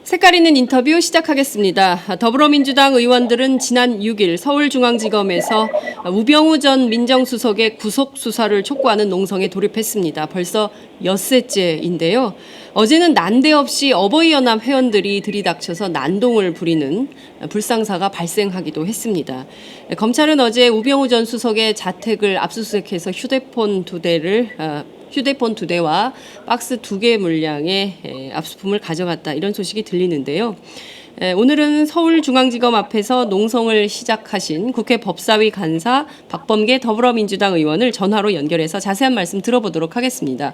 색깔 있는 인터뷰 시작하겠습니다. 더불어민주당 의원들은 지난 6일 서울중앙지검에서 우병우 전 민정수석의 구속수사를 촉구하는 농성에 돌입했습니다. 벌써 엿새째인데요. 어제는 난데없이 어버이연합 회원들이 들이닥쳐서 난동을 부리는 불상사가 발생하기도 했습니다. 검찰은 어제 우병우 전 수석의 자택을 압수수색해서 휴대폰 두 대와 박스 2개 물량의 압수품을 가져갔다, 이런 소식이 들리는데요. 오늘은 서울중앙지검 앞에서 농성을 시작하신 국회 법사위 간사 박범계 더불어민주당 의원을 전화로 연결해서 자세한 말씀 들어보도록 하겠습니다.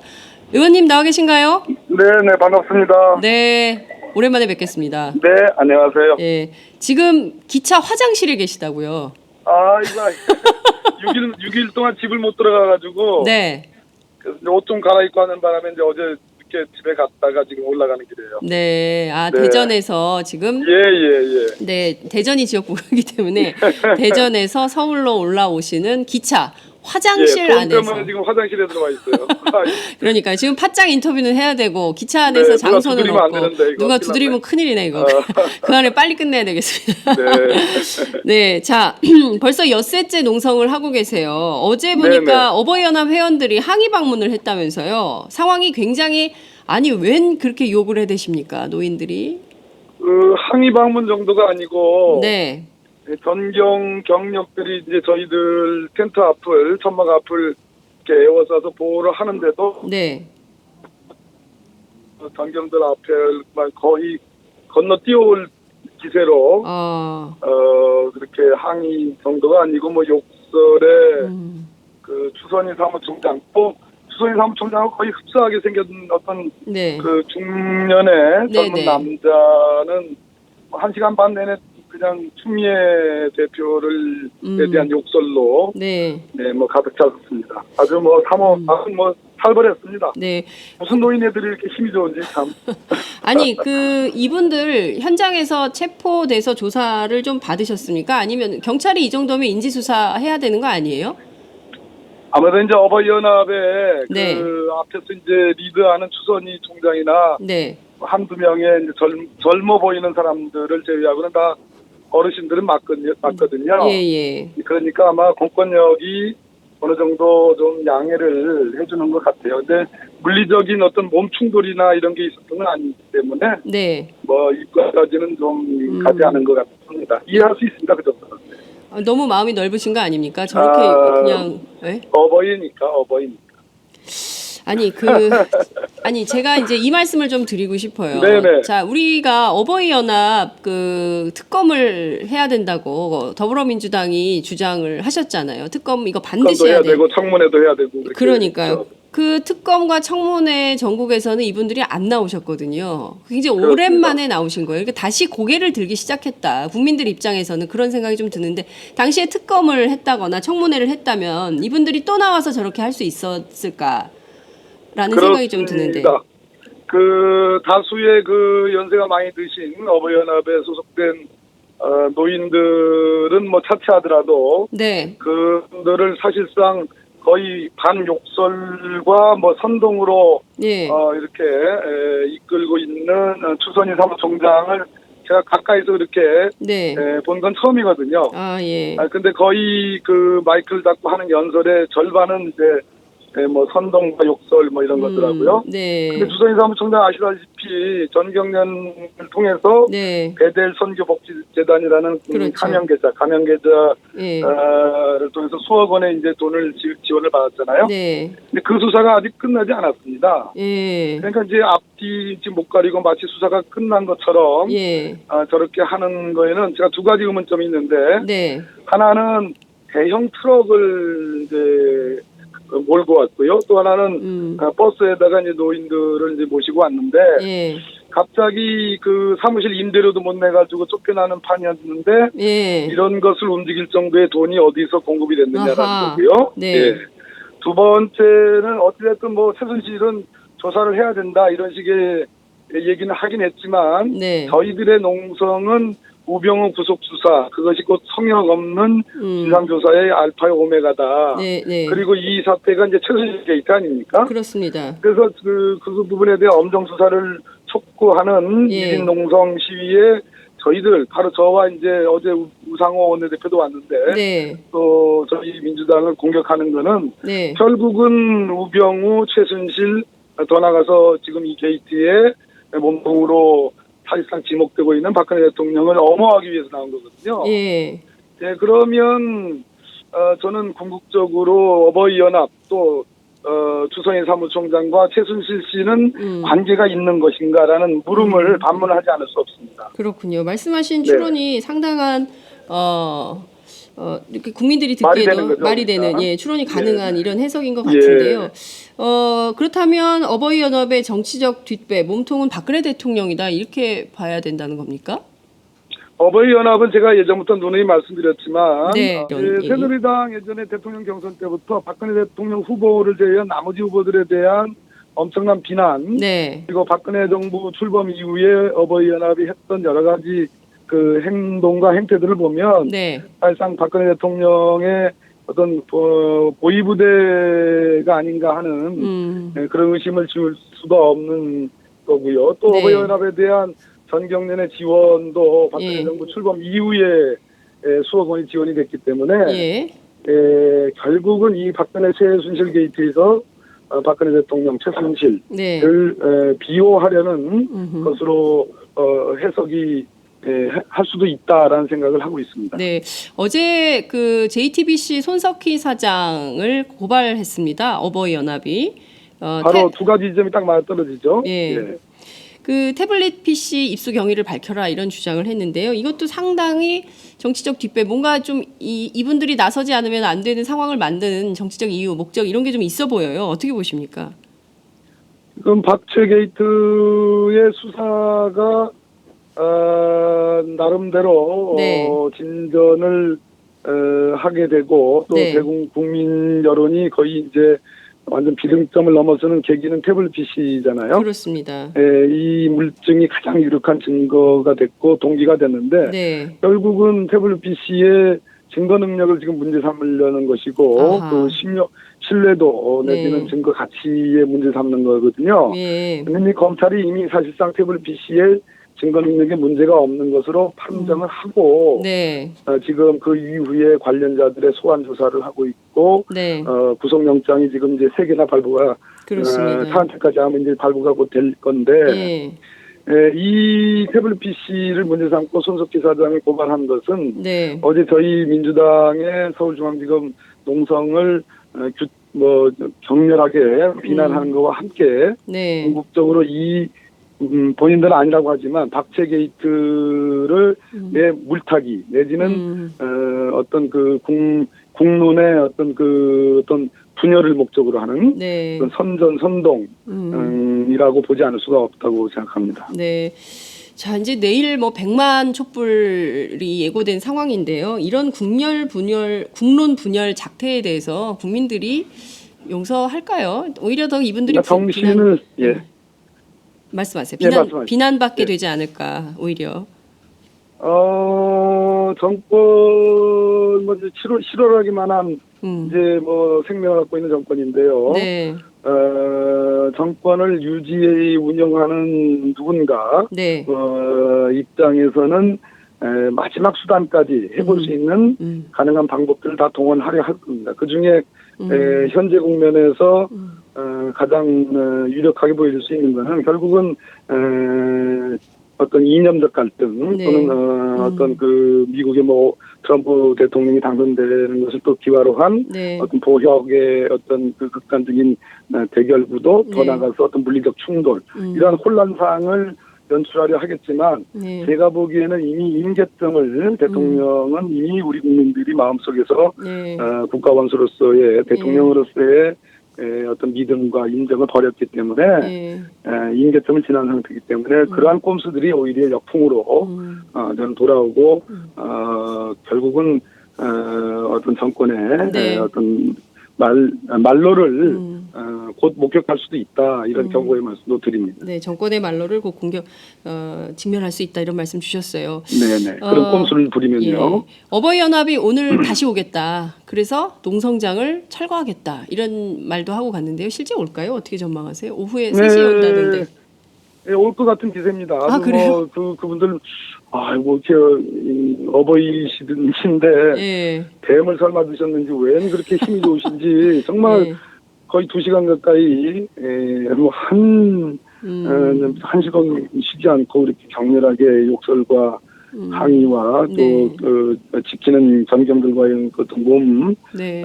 의원님 나와 계신가요? 네, 반갑습니다. 네, 오랜만에 뵙겠습니다. 네, 안녕하세요. 예, 지금 기차 화장실에 계시다고요? 이거 6일 동안 집을 못 들어가가지고 네. 옷 좀 갈아입고 하는 바람에 이제 어제 늦게 집에 갔다가 지금 올라가는 길이에요. 네, 네. 대전에서 지금 예. 네, 대전이 지역구이기 때문에 대전에서 서울로 올라오시는 기차 화장실 돈 안에서. 때문에 지금 화장실에 들어와 있어요. 그러니까 지금 팟짱 인터뷰는 해야 되고 기차 안에서 네, 장소는 두드리면 안 없고 되는데, 이거 누가 큰일 두드리면 났네. 큰일이네 이거. 그 안에 빨리 끝내야 되겠습니다. 네. 네, 자 벌써 엿새째 농성을 하고 계세요. 어제 보니까 네네. 어버이연합 회원들이 항의 방문을 했다면서요. 상황이 굉장히, 아니 웬 그렇게 욕을 해대십니까 노인들이? 항의 방문 정도가 아니고 네. 전경 경력들이 이제 저희들 텐트 앞을 천막 앞을 이렇게 에워싸서 보호를 하는데도 네. 전경들 앞에 거의 건너뛰어올 기세로 그렇게 항의 정도가 아니고 뭐 욕설에 그 추선희 사무총장 또 추선희 사무총장하고 거의 흡사하게 생긴 어떤 네. 그 중년의 젊은 네네. 남자는 1시간 반 내내 그냥 추미애 대표를 대한 욕설로 네. 뭐 가득 찼습니다. 아주 뭐 살벌했습니다. 네. 무슨 노인네들이 이렇게 힘이 좋은지 참. 아니 이분들 현장에서 체포돼서 조사를 좀 받으셨습니까? 아니면 경찰이 이 정도면 인지수사 해야 되는 거 아니에요? 아무래도 이제 어버이연합에 네. 그 앞에서 이제 리드하는 추선희 총장이나 네. 한두 명의 이제 젊어 보이는 사람들을 제외하고는 다 어르신들은 맞거든요. 예. 그러니까 아마 공권력이 어느 정도 좀 양해를 해주는 것 같아요. 근데 물리적인 어떤 몸 충돌이나 이런 게 있었던 건 아니기 때문에 네. 뭐 이까지는 좀 가지 않은 것 같습니다. 이해할 수 있습니다, 그 정도는. 너무 마음이 넓으신 거 아닙니까? 저렇게 그냥. 네? 어버이니까. 아니 제가 이제 이 말씀을 좀 드리고 싶어요. 네네. 자, 우리가 어버이연합 그 특검을 해야 된다고 더불어민주당이 주장을 하셨잖아요. 특검 이거 반드시 해야 되고 청문회도 해야 되고. 그러니까요. 그렇죠. 그 특검과 청문회 전국에서는 이분들이 안 나오셨거든요. 굉장히 그렇습니다. 오랜만에 나오신 거예요. 그러니까 다시 고개를 들기 시작했다. 국민들 입장에서는 그런 생각이 좀 드는데, 당시에 특검을 했다거나 청문회를 했다면 이분들이 또 나와서 저렇게 할 수 있었을까? 라는 생각이 좀 드는데. 그 다수의 그 연세가 많이 드신 어버이연합에 소속된 노인들은 뭐 차치하더라도 네. 그들을 사실상 거의 반욕설과 뭐 선동으로 예. 이렇게 이끌고 있는 추선희 사무총장을 제가 가까이서 그렇게 네. 본 건 처음이거든요. 예. 근데 거의 그 마이크를 잡고 하는 연설의 절반은 이제 뭐 선동과 욕설 뭐 이런 것더라고요. 네. 근데 추선희 사무총장 아시다시피 전경련을 통해서 네. 베델 선교복지재단이라는 그렇죠. 가명계좌를 예. 통해서 수억 원의 이제 돈을 지원을 받았잖아요. 네. 근데 그 수사가 아직 끝나지 않았습니다. 예. 그러니까 이제 앞뒤 못 가리고 마치 수사가 끝난 것처럼 예. 저렇게 하는 거에는 제가 두 가지 의문점이 있는데, 네. 하나는 대형 트럭을 이제 몰고 왔고요. 또 하나는 버스에다가 이제 노인들을 이제 모시고 왔는데, 예. 갑자기 그 사무실 임대료도 못 내가지고 쫓겨나는 판이었는데, 예. 이런 것을 움직일 정도의 돈이 어디서 공급이 됐느냐라는 아하. 거고요. 네. 예. 두 번째는 어찌됐든 뭐 최순실은 조사를 해야 된다 이런 식의 얘기는 하긴 했지만, 네. 저희들의 농성은 우병우 구속 수사, 그것이 곧 성역 없는 진상조사의 알파의 오메가다. 네. 그리고 이 사태가 이제 최순실 게이트 아닙니까? 그렇습니다. 그래서 그 부분에 대한 엄정 수사를 촉구하는 예. 1인 농성 시위에 저희들 바로 저와 이제 어제 우상호 원내대표도 왔는데 네. 또 저희 민주당을 공격하는 거는 네. 결국은 우병우, 최순실 더 나가서 지금 이 게이트에 몸통으로 사실상 지목되고 있는 박근혜 대통령을 엄호하기 위해서 나온 거거든요. 예. 네, 그러면 저는 궁극적으로 어버이연합 또 주성희 사무총장과 최순실 씨는 관계가 있는 것인가라는 물음을 반문하지 않을 수 없습니다. 그렇군요. 말씀하신 네. 추론이 상당한 이렇게 국민들이 말이 되는 듣기에도 거죠, 말이 되는 그러니까. 예, 추론이 가능한 이런 해석인 것 예. 같은데요. 그렇다면 어버이연합의 정치적 뒷배 몸통은 박근혜 대통령이다 이렇게 봐야 된다는 겁니까? 어버이연합은 제가 예전부터 누누이 말씀드렸지만 네. 새누리당 예전에 대통령 경선 때부터 박근혜 대통령 후보를 제외한 나머지 후보들에 대한 엄청난 비난 네. 그리고 박근혜 정부 출범 이후에 어버이연합이 했던 여러 가지 그 행동과 행태들을 보면 네. 사실상 박근혜 대통령의 어떤 보위부대가 아닌가 하는 그런 의심을 지울 수도 없는 거고요. 또 네. 어버이연합에 대한 전 경련의 지원도 박근혜 예. 정부 출범 이후에 수억 원이 지원이 됐기 때문에 예. 결국은 이 박근혜 최순실 게이트에서 박근혜 대통령 최순실을 네. 비호하려는 것으로 해석이 할 수도 있다라는 생각을 하고 있습니다. 네, 어제 그 JTBC 손석희 사장을 고발했습니다. 어버이연합이 바로 두 가지 지점이 딱 맞아떨어지죠. 예. 그 태블릿 PC 입수 경위를 밝혀라 이런 주장을 했는데요. 이것도 상당히 정치적 뒷배 뭔가 좀 이분들이 나서지 않으면 안 되는 상황을 만드는 정치적 이유, 목적 이런 게 좀 있어 보여요. 어떻게 보십니까? 지금 박채 게이트의 수사가 나름대로 네. 진전을 하게 되고 또 네. 대국 국민 여론이 거의 이제 완전 비등점을 넘어서는 계기는 태블릿 PC잖아요. 그렇습니다. 이 물증이 가장 유력한 증거가 됐고 동기가 됐는데 네. 결국은 태블릿 PC의 증거 능력을 지금 문제 삼으려는 것이고 아하. 그 신뢰도 내지는 네. 증거 가치에 문제 삼는 거거든요. 예. 그런데 검찰이 이미 사실상 태블릿 PC의 증거 능력에 문제가 없는 것으로 판정을 하고 네. 지금 그 이후에 관련자들의 소환 조사를 하고 있고 네. 구속영장이 지금 이제 3개나 발부가 그렇습니다. 사안까지 하면 이제 발부가 곧 될 건데 예. 이 태블릿 PC를 문제 삼고 손석희 사장을 고발한 것은 네. 어제 저희 민주당의 서울중앙지검 농성을 격렬하게 비난하는 것과 함께 네. 궁극적으로 본인들은 아니라고 하지만 박채 게이트를 내 물타기 내지는 어떤 그 국론의 어떤 분열을 목적으로 하는 네. 선동이라고 보지 않을 수가 없다고 생각합니다. 네. 자, 이제 내일 100만 촛불이 예고된 상황인데요. 이런 국론 분열 작태에 대해서 국민들이 용서할까요? 오히려 더 이분들이 정신을 말씀하세요. 말씀하세요. 비난받게 되지 않을까 오히려. 정권 먼저 실효하기만 한 이제 생명을 갖고 있는 정권인데요. 네. 정권을 유지해 운영하는 누군가 네. 입장에서는 마지막 수단까지 해볼 수 있는 가능한 방법들을 다 동원하려 할 겁니다. 그 중에 현재 국면에서 가장 유력하게 보여줄 수 있는 것은 결국은 어떤 이념적 갈등 네. 또는 어떤 그 미국의 트럼프 대통령이 당선되는 것을 또 기화로 한 네. 어떤 보혁의 어떤 그 극단적인 대결 구도 더 네. 나가서 어떤 물리적 충돌 이러한 혼란 사항을 연출하려 하겠지만 네. 제가 보기에는 이미 임계점을 대통령은 이미 우리 국민들이 마음속에서 네. 국가 원수로서의 대통령으로서의 어떤 믿음과 인정을 버렸기 때문에 네. 임계점을 지난 상태이기 때문에 그러한 꼼수들이 오히려 역풍으로 저는 돌아오고 결국은 어떤 정권의 네. 어떤 말로를 곧 목격할 수도 있다 이런 경고의 말씀도 드립니다. 네, 정권의 말로를 곧 직면할 수 있다 이런 말씀 주셨어요. 네네. 그런 꼼수를 부리면요. 예. 어버이연합이 오늘 다시 오겠다. 그래서 농성장을 철거하겠다. 이런 말도 하고 갔는데요. 실제 올까요? 어떻게 전망하세요? 오후에 3시에 온다던데. 예, 올 것 같은 기세입니다. 아, 그래요? 그분들, 뭐, 어버이시든지인데, 예. 뱀을 삶아 드셨는지, 왜 그렇게 힘이 좋으신지, 정말 예. 거의 2시간 가까이, 한 시간 쉬지 않고 이렇게 격렬하게 욕설과 항의와 네. 지키는 전경들과의 어떤 몸, 네.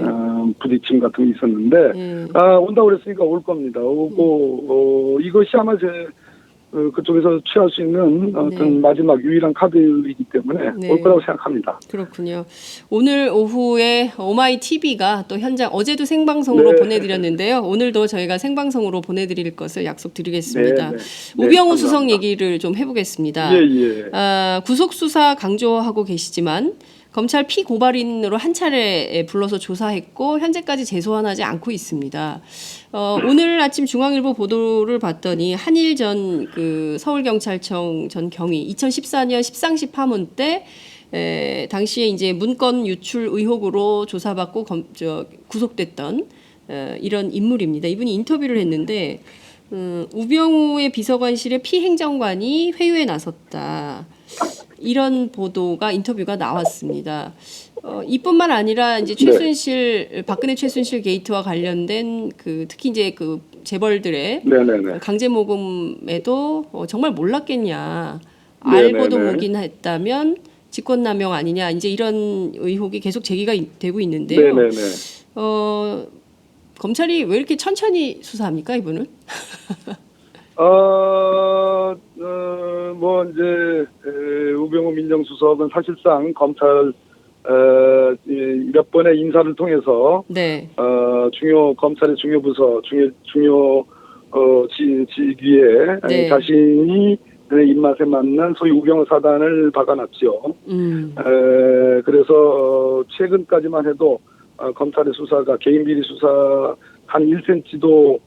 부딪힘 같은 게 있었는데, 예. 온다고 그랬으니까 올 겁니다. 오고, 이것이 아마 그쪽에서 취할 수 있는 어떤 네. 마지막 유일한 카드이기 때문에 네. 올 거라고 생각합니다. 그렇군요. 오늘 오후에 오마이 TV가 또 현장 어제도 생방송으로 네. 보내드렸는데요. 오늘도 저희가 생방송으로 보내드릴 것을 약속드리겠습니다. 네, 네. 우병우 네, 수석 감사합니다. 얘기를 좀 해보겠습니다. 예. 구속 수사 강조하고 계시지만 검찰 피고발인으로 한 차례 불러서 조사했고 현재까지 재소환하지 않고 있습니다. 오늘 아침 중앙일보 보도를 봤더니 한일 전 서울경찰청 전 경위 2014년 십상시 파문 때 당시에 이제 문건 유출 의혹으로 조사받고 구속됐던 이런 인물입니다. 이분이 인터뷰를 했는데 우병우의 비서관실의 피행정관이 회유에 나섰다. 이런 보도가 인터뷰가 나왔습니다. 이뿐만 아니라 이제 박근혜 최순실 게이트와 관련된 특히 이제 재벌들의 네네네. 강제 모금에도 정말 몰랐겠냐. 네네네. 알고도 묵인했다면 직권남용 아니냐. 이제 이런 의혹이 계속 제기가 되고 있는데요. 네네네. 검찰이 왜 이렇게 천천히 수사합니까, 이분은? 우병우 민정수석은 사실상 검찰 몇 번의 인사를 통해서 네. 검찰의 중요 부서 중요 직위에 네. 자신이 입맛에 맞는 소위 우병우 사단을 박아놨죠. 그래서 최근까지만 해도 검찰의 수사가 개인 비리 수사 한 1cm도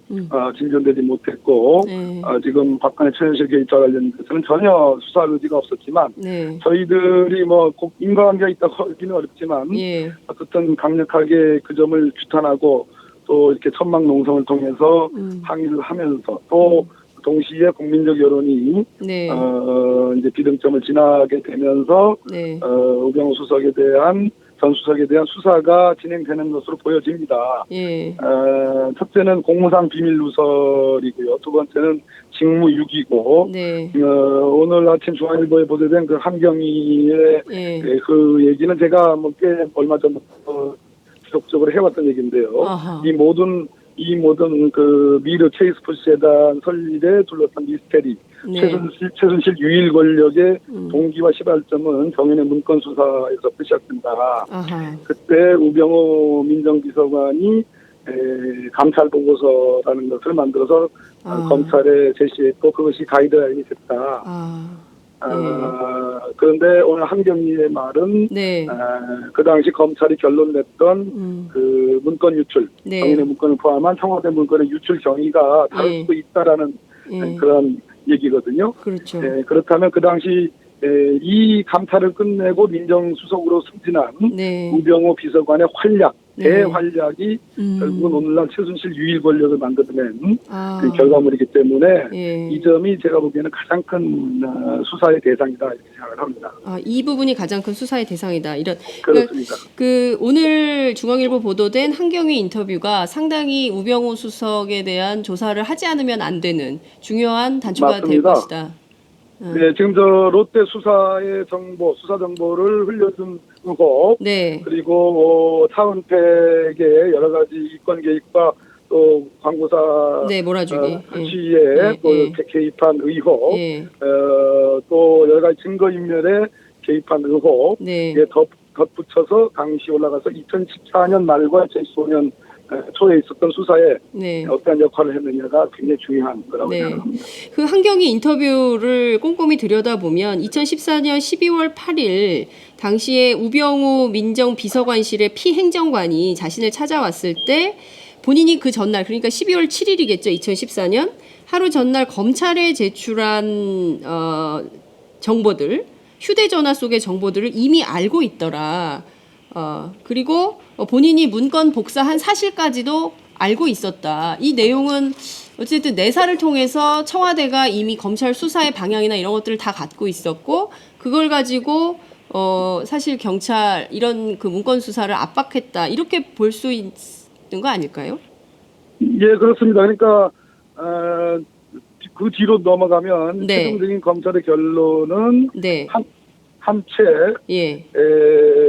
진전되지 못했고 네. 지금 박근혜 최순실 게이트와 관련돼서는 전혀 수사 의지가 없었지만 네. 저희들이 꼭 인과관계가 있다고 하기는 어렵지만 예. 어쨌든 강력하게 그 점을 규탄하고 또 이렇게 천막 농성을 통해서 항의를 하면서 또 동시에 국민적 여론이 네. 이제 비등점을 지나게 되면서 네. 우병우 수석에 대한 전 수석에 대한 수사가 진행되는 것으로 보여집니다. 예. 첫째는 공무상 비밀 누설이고요. 두 번째는 직무유기고 네. 오늘 아침 중앙일보에 보도된 그 한경희의 예. 그 얘기는 제가 꽤 얼마 전부터 지속적으로 해왔던 얘기인데요. 아하. 이 모든 그 미르 체이스포츠 재단 설립에 둘러싼 미스테리, 네. 최순실 유일 권력의 동기와 시발점은 정현의 문건 수사에서 시작된다. 아하. 그때 우병우 민정비서관이 감찰 보고서라는 것을 만들어서 검찰에 제시했고 그것이 가이드라인이 됐다. 그런데 오늘 한경희의 말은 네. 그 당시 검찰이 결론 냈던 그 문건 유출, 네. 정인의 문건을 포함한 청와대 문건의 유출 경위가 다를 수도 있다라는 그런 얘기거든요. 그렇죠. 그렇다면 그 당시 이 감찰을 끝내고 민정수석으로 승진한 네. 우병우 비서관의 활약, 네. 대활약이 결국은 오늘날 최순실 유일 권력을 만들어낸 아. 결과물이기 때문에 예. 이 점이 제가 보기에는 가장 큰 수사의 대상이다 이렇게 생각을 합니다. 이 부분이 가장 큰 수사의 대상이다. 이런 그렇습니다. 오늘 중앙일보 보도된 한경희 인터뷰가 상당히 우병우 수석에 대한 조사를 하지 않으면 안 되는 중요한 단초가 될 맞습니다. 것이다. 네, 지금 롯데 수사의 수사 정보를 흘려준 의혹, 네. 그리고 차은택의 여러 가지 이권 개입과 또 광고사 네, 몰아주기. 취지에 또 개입한 의혹, 예. 또 여러 가지 증거인멸에 개입한 의혹, 네. 덧붙여서 당시 올라가서 2014년 말과 2015년 초에 있었던 수사에 네. 어떤 역할을 했느냐가 굉장히 중요한 거라고 네. 생각합니다. 그 한경희 인터뷰를 꼼꼼히 들여다보면 2014년 12월 8일 당시에 우병우 민정비서관실의 피행정관이 자신을 찾아왔을 때 본인이 그 전날 그러니까 12월 7일이겠죠. 2014년 하루 전날 검찰에 제출한 정보들 휴대전화 속의 정보들을 이미 알고 있더라. 그리고 본인이 문건 복사한 사실까지도 알고 있었다. 이 내용은 어쨌든 내사를 통해서 청와대가 이미 검찰 수사의 방향이나 이런 것들을 다 갖고 있었고 그걸 가지고 사실 경찰 이런 그 문건 수사를 압박했다. 이렇게 볼 수 있는 거 아닐까요? 예, 그렇습니다. 그러니까 그 뒤로 넘어가면 네. 최종적인 검찰의 결론은 네. 한 채 예.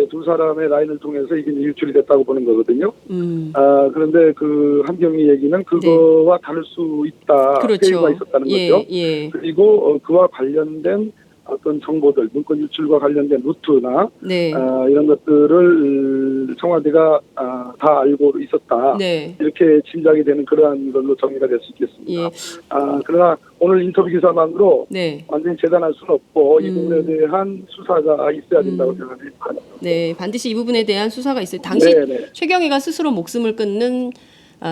두 사람의 라인을 통해서 이게 유출이 됐다고 보는 거거든요. 음. 그런데 그 한경희 얘기는 그거와 다를 수 있다. 그렇죠. 회의가 있었다는 예, 거죠. 예. 그리고 그와 관련된 어떤 정보들, 문건 유출과 관련된 루트나 네. 이런 것들을 청와대가 다 알고 있었다. 네. 이렇게 짐작이 되는 그러한 걸로 정리가 될 수 있겠습니다. 예. 그러나 오늘 인터뷰 기사만으로 네. 완전히 재단할 수는 없고 이 부분에 대한 수사가 있어야 된다고 생각합니다. 네, 반드시 이 부분에 대한 수사가 있어요. 당시 네네. 최경희가 스스로 목숨을 끊는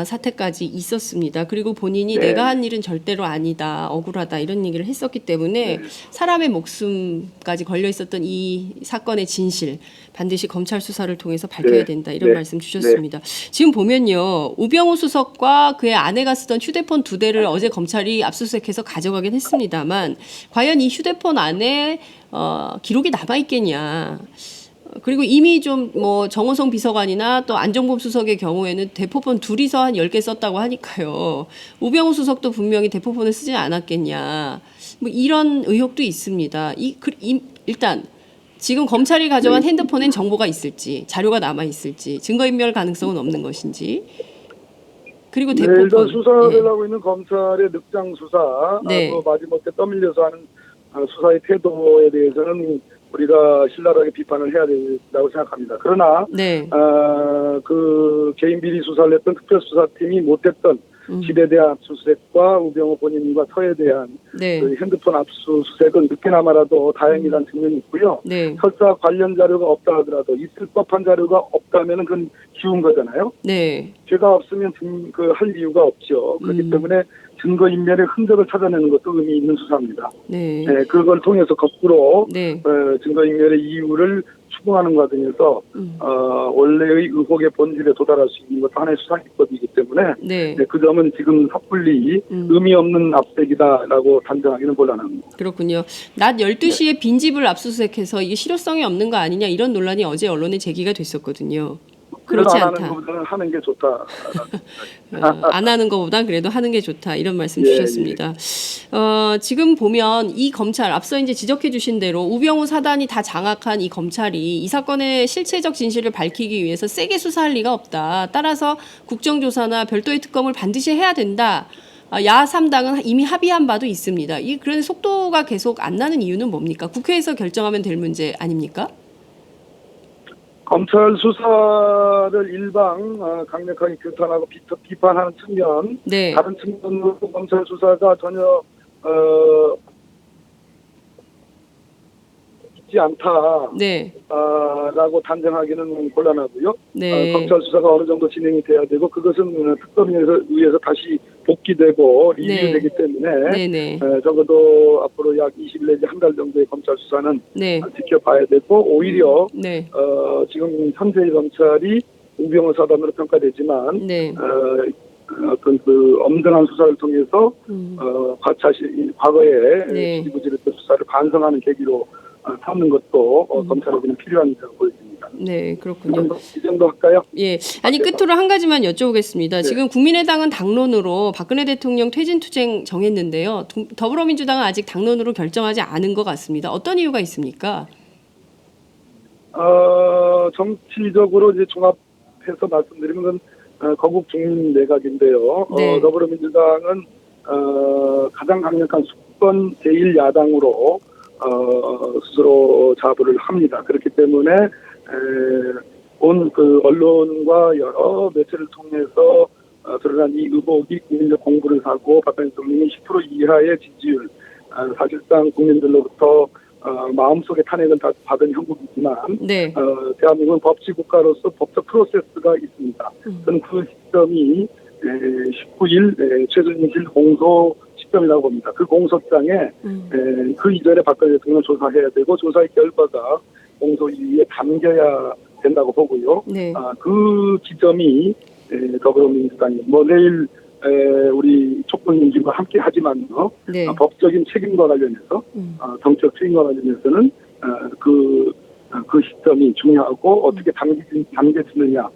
사태까지 있었습니다. 그리고 본인이 네. 내가 한 일은 절대로 아니다, 억울하다 이런 얘기를 했었기 때문에 사람의 목숨까지 걸려 있었던 이 사건의 진실 반드시 검찰 수사를 통해서 밝혀야 네. 된다 이런 네. 말씀 주셨습니다. 지금 보면요, 우병우 수석과 그의 아내가 쓰던 휴대폰 2대를 어제 검찰이 압수수색해서 가져가긴 했습니다만 과연 이 휴대폰 안에 기록이 남아 있겠냐? 그리고 이미 좀 뭐 정호성 비서관이나 또 안정범 수석의 경우에는 대포폰 둘이서 한 10개 썼다고 하니까요. 우병우 수석도 분명히 대포폰을 쓰지 않았겠냐. 뭐 이런 의혹도 있습니다. 일단 지금 검찰이 가져간 핸드폰엔 정보가 있을지, 자료가 남아 있을지, 증거인멸 가능성은 없는 것인지. 그리고 네, 대포폰. 일단 수사를 예. 하고 있는 검찰의 늑장 수사, 네. 마지못해 떠밀려서 하는 수사의 태도에 대해서는 우리가 신랄하게 비판을 해야 된다고 생각합니다. 그러나 네. 그 개인 비리 수사를 했던 특별수사팀이 못했던 집에 대한 압수수색과 우병우 본인과 터에 대한 네. 그 핸드폰 압수수색은 늦게나마라도 다행이라는 측면이 있고요. 네. 설사 관련 자료가 없다 하더라도 있을 법한 자료가 없다면 그건 키운 거잖아요. 네. 죄가 없으면 할 이유가 없죠. 그렇기 때문에 증거인멸의 흔적을 찾아내는 것도 의미 있는 수사입니다. 네. 네, 그걸 통해서 거꾸로 네. 증거인멸의 이유를 추궁하는 과정에서 원래의 의혹의 본질에 도달할 수 있는 것도 하나의 수사 기법이기 때문에 네. 그 점은 지금 섣불리 의미 없는 압색이다라고 단정하기는 곤란합니다. 그렇군요. 낮 12시에 빈집을 압수수색해서 이게 실효성이 없는 거 아니냐 이런 논란이 어제 언론에 제기가 됐었거든요. 그렇지 안 않다. 하는 것보다는 하는 게 좋다. 안 하는 것보단 그래도 하는 게 좋다 이런 말씀 예, 주셨습니다. 지금 보면 이 검찰 앞서 이제 지적해 주신 대로 우병우 사단이 다 장악한 이 검찰이 이 사건의 실체적 진실을 밝히기 위해서 세게 수사할 리가 없다. 따라서 국정조사나 별도의 특검을 반드시 해야 된다. 야 3당은 이미 합의한 바도 있습니다. 그런 속도가 계속 안 나는 이유는 뭡니까? 국회에서 결정하면 될 문제 아닙니까? 검찰 수사를 일방 강력하게 규탄하고 비판하는 측면, 네. 다른 측면으로 검찰 수사가 전혀 있지 않다. 네. 라고 단정하기는 곤란하고요. 네. 검찰 수사가 어느 정도 진행이 돼야 되고 그것은 특검에 의해서 다시 복귀되고 리뷰되기 때문에 네네. 적어도 앞으로 약 20일 내지 한 달 정도의 검찰 수사는 네. 지켜봐야 되고 오히려 네. 지금 현재의 검찰이 우병우 사단으로 평가되지만 네. 어떤 그 엄정한 수사를 통해서 과거에 네. 지지부진했던 수사를 반성하는 계기로 삼는 것도 검찰에게는 필요하다고 보여집니다. 네, 그렇군요. 이 정도 할까요? 예. 아니, 끝으로 한 가지만 여쭤보겠습니다. 네. 지금 국민의당은 당론으로 박근혜 대통령 퇴진투쟁 정했는데요. 더불어민주당은 아직 당론으로 결정하지 않은 것 같습니다. 어떤 이유가 있습니까? 정치적으로 이제 종합해서 말씀드리는 건 거국 중민 내각인데요. 네. 더불어민주당은 가장 강력한 수권 제1야당으로 스스로 자부를 합니다. 그렇기 때문에 온 그 언론과 여러 매체를 통해서 드러난 이 의혹이 국민적 공분을 사고 박근혜 대통령이 10% 이하의 지지율, 사실상 국민들로부터 마음속에 탄핵을 받은 형국이지만 네. 대한민국은 법치 국가로서 법적 프로세스가 있습니다. 저는 그 시점이 19일 최순실 공소 시점이라고 봅니다. 그 공소장에 그 이전에 박근혜 대통령 조사해야 되고 조사의 결과가 공소 2위에 담겨야 된다고 보고요. 네. 그 지점이 더불어민주당이 뭐 내일 우리 촉구민주가 함께 하지만요. 네. 법적인 책임과 관련해서 정책 책임과 관련해서는 그 시점이 중요하고 어떻게 당겨지느냐를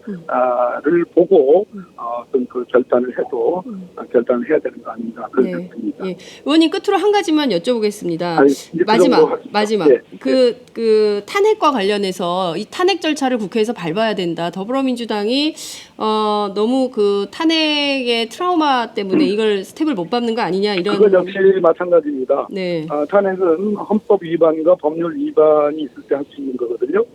보고 어떤 그 결단을 해도 결단을 해야 되는 거 아닌가 그런 네. 생각입니다. 예. 의원님 끝으로 한 가지만 여쭤보겠습니다. 아니, 이제 그 정도 하겠습니다. 마지막. 네. 그 탄핵과 관련해서 이 탄핵 절차를 국회에서 밟아야 된다. 더불어민주당이 너무 그 탄핵의 트라우마 때문에 이걸 스텝을 못 밟는 거 아니냐 이런. 그건 역시 마찬가지입니다. 네. 탄핵은 헌법 위반과 법률 위반이 있을 때 할 수 있는 거거든요.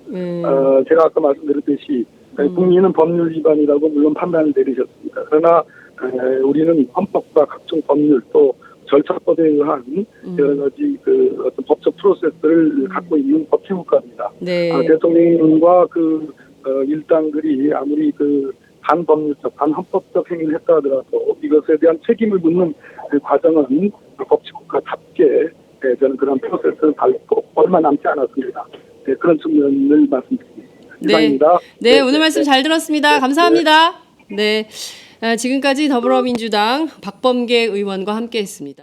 제가 아까 말씀드렸듯이 국민은 법률 위반이라고 물론 판단을 내리셨습니다. 그러나 우리는 헌법과 각종 법률 또 절차법에 의한 여러 가지 그 어떤 법적 프로세스를 갖고 있는 법치국가입니다. 네. 대통령과 그 일당들이 아무리 그 반법률적, 반헌법적 행위를 했다 하더라도 이것에 대한 책임을 묻는 그 과정은 법치국가답게 저는 그런 프로세스를 밟고 얼마 남지 않았습니다. 그런 측면을 말씀드리겠습니다. 네. 이상입니다. 네, 오늘 말씀 잘 들었습니다. 감사합니다. 네. 지금까지 더불어민주당 박범계 의원과 함께했습니다.